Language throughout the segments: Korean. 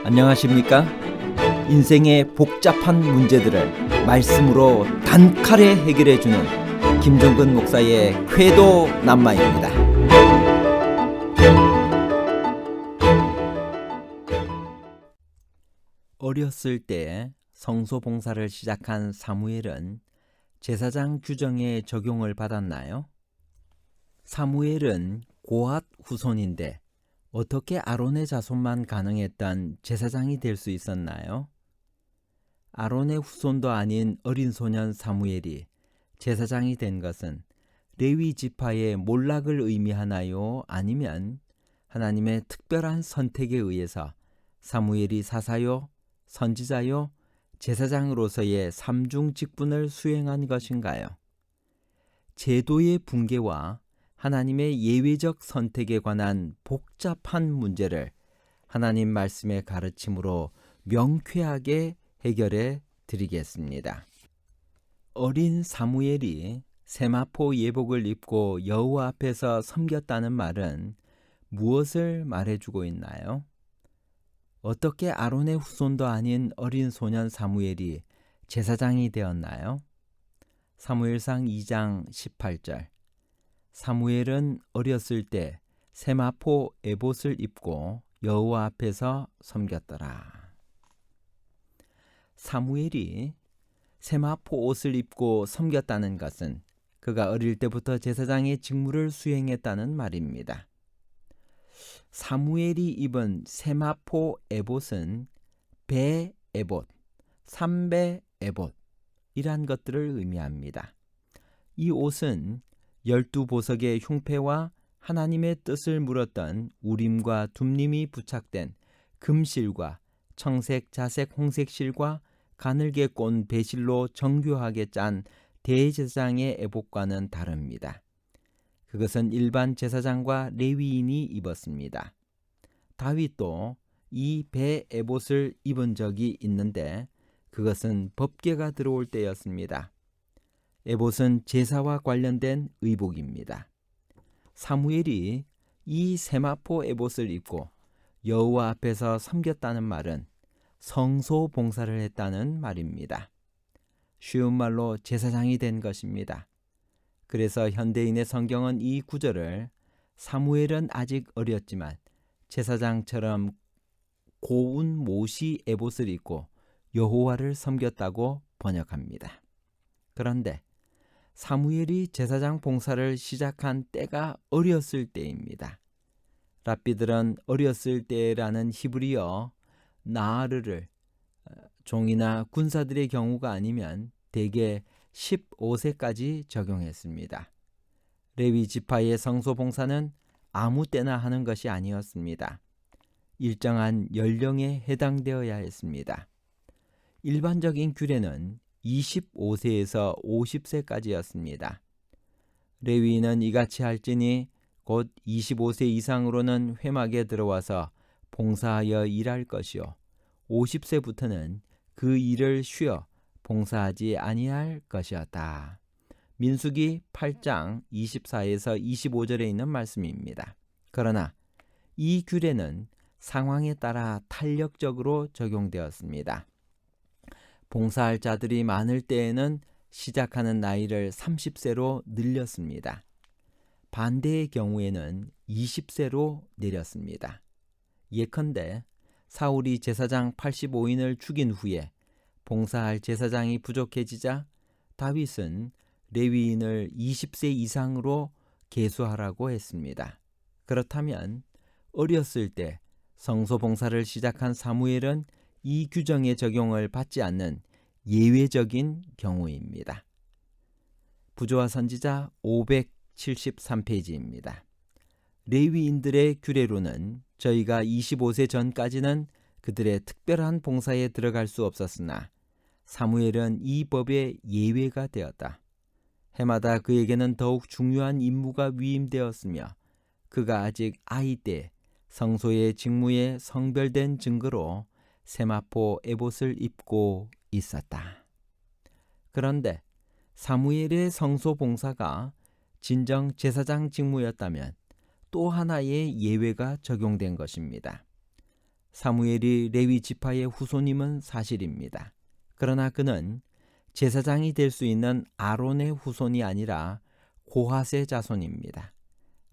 안녕하십니까? 인생의 복잡한 문제들을 말씀으로 단칼에 해결해주는 김종근 목사의 쾌도 남마입니다. 어렸을 때 성소봉사를 시작한 사무엘은 제사장 규정에 적용을 받았나요? 사무엘은 고앗 후손인데 어떻게 아론의 자손만 가능했던 제사장이 될 수 있었나요? 아론의 후손도 아닌 어린 소년 사무엘이 제사장이 된 것은 레위 지파의 몰락을 의미하나요? 아니면 하나님의 특별한 선택에 의해서 사무엘이 사사요, 선지자요, 제사장으로서의 삼중 직분을 수행한 것인가요? 제도의 붕괴와 하나님의 예외적 선택에 관한 복잡한 문제를 하나님 말씀의 가르침으로 명쾌하게 해결해 드리겠습니다. 어린 사무엘이 세마포 예복을 입고 여호와 앞에서 섬겼다는 말은 무엇을 말해주고 있나요? 어떻게 아론의 후손도 아닌 어린 소년 사무엘이 제사장이 되었나요? 사무엘상 2장 18절. 사무엘은 어렸을 때 세마포 에봇을 입고 여호와 앞에서 섬겼더라. 사무엘이 세마포 옷을 입고 섬겼다는 것은 그가 어릴 때부터 제사장의 직무를 수행했다는 말입니다. 사무엘이 입은 세마포 에봇은 배 에봇, 삼배 에봇이란 것들을 의미합니다. 이 옷은 12보석의 흉패와 하나님의 뜻을 물었던 우림과 둠림이 부착된 금실과 청색, 자색, 홍색 실과 가늘게 꼰 배실로 정교하게 짠 대제사장의 에봇과는 다릅니다. 그것은 일반 제사장과 레위인이 입었습니다. 다윗도 이 배 에봇을 입은 적이 있는데 그것은 법궤가 들어올 때였습니다. 에봇은 제사와 관련된 의복입니다. 사무엘이 이 세마포 에봇을 입고 여호와 앞에서 섬겼다는 말은 성소 봉사를 했다는 말입니다. 쉬운 말로 제사장이 된 것입니다. 그래서 현대인의 성경은 이 구절을 사무엘은 아직 어렸지만 제사장처럼 고운 모시 에봇을 입고 여호와를 섬겼다고 번역합니다. 그런데 사무엘이 제사장 봉사를 시작한 때가 어렸을 때입니다. 랍비들은 어렸을 때라는 히브리어 나하르를 종이나 군사들의 경우가 아니면 대개 15세까지 적용했습니다. 레위 지파의 성소 봉사는 아무 때나 하는 것이 아니었습니다. 일정한 연령에 해당되어야 했습니다. 일반적인 규례는 25세에서 50세까지였습니다. 레위인은 이같이 할지니 곧 25세 이상으로는 회막에 들어와서 봉사하여 일할 것이요 50세부터는 그 일을 쉬어 봉사하지 아니할 것이었다. 민수기 8장 24에서 25절에 있는 말씀입니다. 그러나 이 규례는 상황에 따라 탄력적으로 적용되었습니다. 봉사할 자들이 많을 때에는 시작하는 나이를 30세로 늘렸습니다. 반대의 경우에는 20세로 내렸습니다. 예컨대 사울이 제사장 85인을 죽인 후에 봉사할 제사장이 부족해지자 다윗은 레위인을 20세 이상으로 계수하라고 했습니다. 그렇다면 어렸을 때 성소 봉사를 시작한 사무엘은 이 규정의 적용을 받지 않는 예외적인 경우입니다. 부조와 선지자 573페이지입니다. 레위인들의 규례로는 저희가 25세 전까지는 그들의 특별한 봉사에 들어갈 수 없었으나 사무엘은 이 법의 예외가 되었다. 해마다 그에게는 더욱 중요한 임무가 위임되었으며 그가 아직 아이 때 성소의 직무에 성별된 증거로 세마포 에봇을 입고 있었다. 그런데 사무엘의 성소 봉사가 진정 제사장 직무였다면 또 하나의 예외가 적용된 것입니다. 사무엘이 레위 지파의 후손임은 사실입니다. 그러나 그는 제사장이 될 수 있는 아론의 후손이 아니라 고핫의 자손입니다.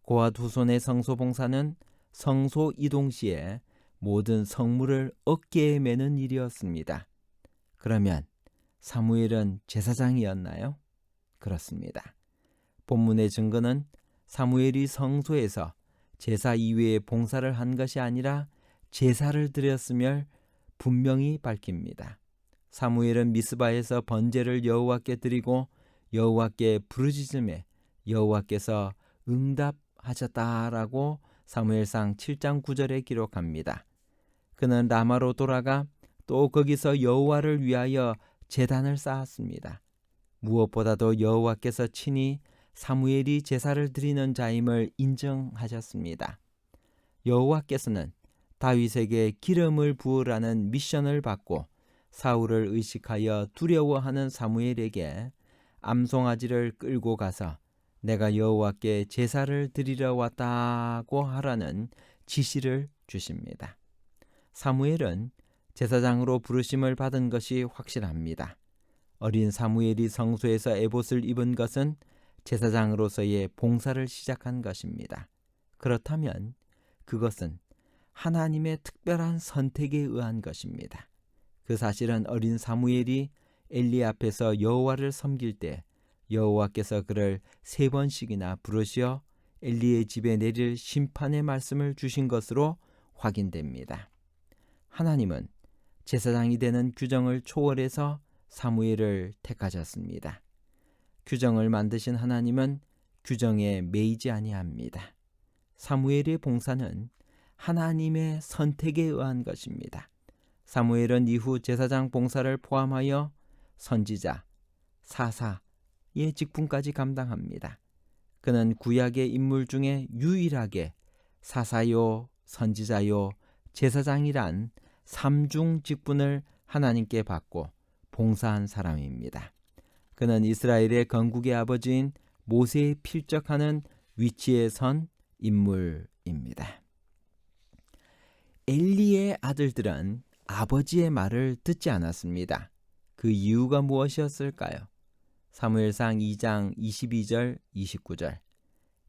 고핫 후손의 성소봉사는 성소 이동 시에 모든 성물을 어깨에 매는 일이었습니다. 그러면 사무엘은 제사장이었나요? 그렇습니다. 본문의 증거는 사무엘이 성소에서 제사 이외의 봉사를 한 것이 아니라 제사를 드렸음을 분명히 밝힙니다. 사무엘은 미스바에서 번제를 여호와께 드리고 여호와께 부르짖음에 여호와께서 응답하셨다라고 사무엘상 7장 9절에 기록합니다. 그는 라마로 돌아가 또 거기서 여호와를 위하여 제단을 쌓았습니다. 무엇보다도 여호와께서 친히 사무엘이 제사를 드리는 자임을 인정하셨습니다. 여호와께서는 다윗에게 기름을 부으라는 미션을 받고 사울을 의식하여 두려워하는 사무엘에게 암송아지를 끌고 가서 내가 여호와께 제사를 드리러 왔다고 하라는 지시를 주십니다. 사무엘은 제사장으로 부르심을 받은 것이 확실합니다. 어린 사무엘이 성소에서 에봇을 입은 것은 제사장으로서의 봉사를 시작한 것입니다. 그렇다면 그것은 하나님의 특별한 선택에 의한 것입니다. 그 사실은 어린 사무엘이 엘리 앞에서 여호와를 섬길 때 여호와께서 그를 3번씩이나 부르시어 엘리의 집에 내릴 심판의 말씀을 주신 것으로 확인됩니다. 하나님은 제사장이 되는 규정을 초월해서 사무엘을 택하셨습니다. 규정을 만드신 하나님은 규정에 매이지 아니합니다. 사무엘의 봉사는 하나님의 선택에 의한 것입니다. 사무엘은 이후 제사장 봉사를 포함하여 선지자, 사사의 직분까지 감당합니다. 그는 구약의 인물 중에 유일하게 사사요, 선지자요, 제사장이란 3중 직분을 하나님께 받고 봉사한 사람입니다. 그는 이스라엘의 건국의 아버지인 모세에 필적하는 위치에 선 인물입니다. 엘리의 아들들은 아버지의 말을 듣지 않았습니다. 그 이유가 무엇이었을까요? 사무엘상 2장 22절 29절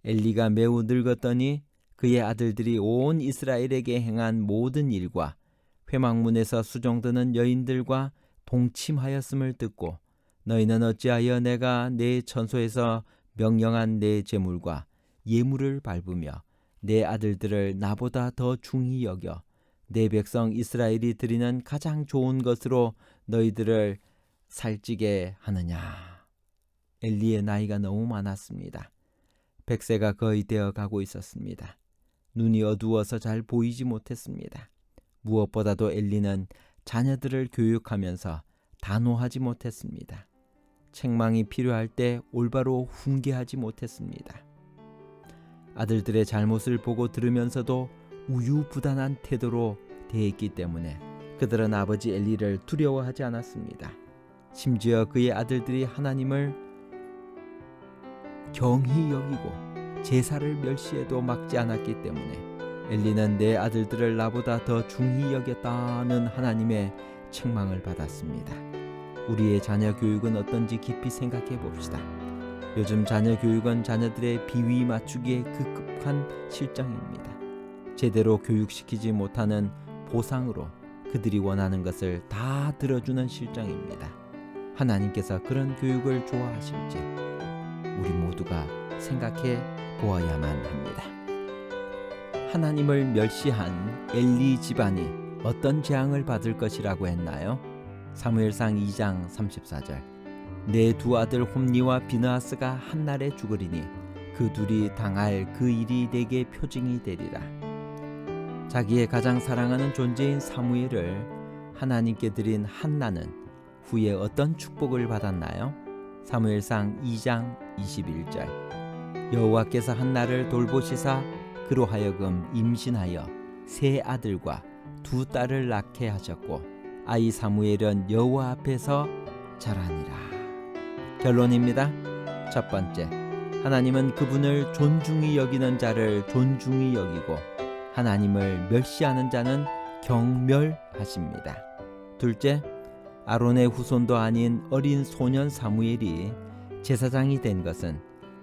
엘리가 매우 늙었더니 그의 아들들이 온 이스라엘에게 행한 모든 일과 회막문에서 수종드는 여인들과 동침하였음을 듣고 너희는 어찌하여 내가 내 처소에서 명령한 내 제물과 예물을 밟으며 내 아들들을 나보다 더 중히 여겨 내 백성 이스라엘이 드리는 가장 좋은 것으로 너희들을 살찌게 하느냐. 엘리의 나이가 너무 많았습니다. 100세가 거의 되어 가고 있었습니다. 눈이 어두워서 잘 보이지 못했습니다. 무엇보다도 엘리는 자녀들을 교육하면서 단호하지 못했습니다. 책망이 필요할 때 올바로 훈계하지 못했습니다. 아들들의 잘못을 보고 들으면서도 우유부단한 태도로 대했기 때문에 그들은 아버지 엘리를 두려워하지 않았습니다. 심지어 그의 아들들이 하나님을 경히 여기고 제사를 멸시해도 막지 않았기 때문에 엘리는 내 아들들을 나보다 더 중히 여겼다는 하나님의 책망을 받았습니다. 우리의 자녀 교육은 어떤지 깊이 생각해 봅시다. 요즘 자녀 교육은 자녀들의 비위 맞추기에 급급한 실정입니다. 제대로 교육시키지 못하는 보상으로 그들이 원하는 것을 다 들어주는 실정입니다. 하나님께서 그런 교육을 좋아하실지 우리 모두가 생각해 보아야만 합니다. 하나님을 멸시한 엘리 집안이 어떤 재앙을 받을 것이라고 했나요? 사무엘상 2장 34절 내 두 아들 홈니와 비느하스가 한날에 죽으리니 그 둘이 당할 그 일이 내게 표징이 되리라. 자기의 가장 사랑하는 존재인 사무엘을 하나님께 드린 한나는 후에 어떤 축복을 받았나요? 사무엘상 2장 21절 여호와께서 한나를 돌보시사 그로 하여금 임신하여 3 아들과 2 딸을 낳게 하셨고 아이 사무엘은 여호와 앞에서 자라니라. 결론입니다. 첫 번째, 하나님은 그분을 존중히 여기는 자를 존중히 여기고 하나님을 멸시하는 자는 경멸하십니다. 둘째, 아론의 후손도 아닌 어린 소년 사무엘이 제사장이 된 것은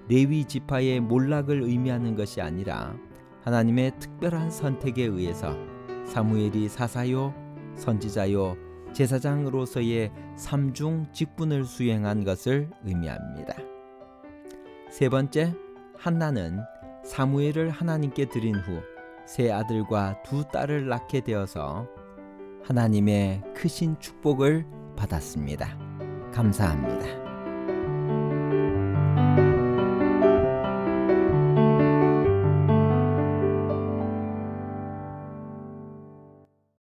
레위 지파의 몰락을 의미하는 것이 아니라 하나님의 특별한 선택에 의해서 사무엘이 사사요, 선지자요, 제사장으로서의 삼중 직분을 수행한 것을 의미합니다. 세 번째, 한나는 사무엘을 하나님께 드린 후 세 아들과 두 딸을 낳게 되어서 하나님의 크신 축복을 받았습니다. 감사합니다.